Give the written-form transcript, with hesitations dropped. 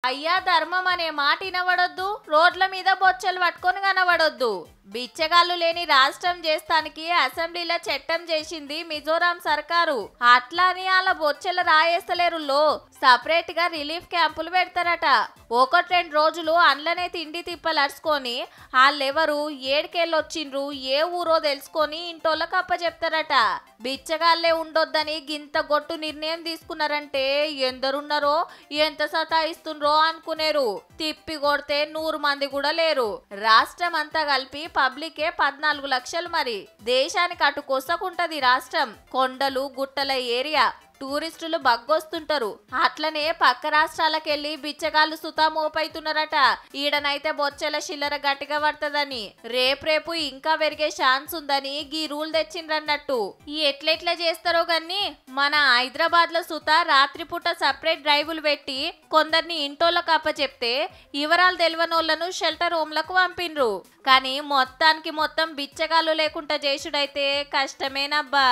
అయ్యా ధర్మం అనే మాట వినబడొద్దు, రోడ్ల మీద బొచ్చలు పట్టుకొని కనబడొద్దు. బిచ్చగాళ్ళు లేని రాష్ట్రం చేస్తానికి అసెంబ్లీలో చట్టం చేసింది మిజోరాం సర్కారు. అట్లా అని అలా బొచ్చలు రాయేస్తలేరు. సపరేట్ గా రిలీఫ్ క్యాంపులు పెడతారట. 1-2 రోజులు అండ్లనే తిండి తిప్పలరుచుకొని వాళ్ళెవరు ఏడికెళ్ళొచ్చిండ్రు ఏ ఊరో తెలుసుకొని ఇంటోళ్ళకి అప్పచెప్తారట. బిచ్చగాళ్లే ఉండొద్దని గింత గొట్టు నిర్ణయం తీసుకున్నారంటే ఎందరున్నారో ఎంత సతాయిస్తుండ్రో అనుకునేరు. తిప్పి కొడితే 100 మంది కూడా లేరు. రాష్ట్రం అంతా కలిపి పబ్లికే 14 లక్షలు. మరి దేశానికి అటు కొసకుంటది రాష్ట్రం. కొండలు గుట్టల ఏరియా, టూరిస్టులు బగ్గొస్తుంటారు. అట్లనే పక్క రాష్ట్రాలకెళ్లి బిచ్చగాళ్ళు సుతా మోపైతున్నారట. ఈడనైతే బొచ్చెల చిల్లర గట్టిగా పడుతుందని, రేపు ఇంకా పెరిగే ఛాన్స్ ఉందని గీ రూల్ తెచ్చిండ్రన్నట్టు. ఈ ఎట్లెట్లా చేస్తారో గాని మన హైదరాబాద్ లో సుతా రాత్రిపూట సపరేట్ డ్రైవులు పెట్టి కొందరిని ఇంటోళ్ళకు అప్పచెప్తే వివరాలు తెలియనోళ్లను షెల్టర్ హోమ్లకు పంపిండ్రు. కానీ మొత్తం బిచ్చగాళ్ళు లేకుండా చేసుడైతే కష్టమేనబ్బా.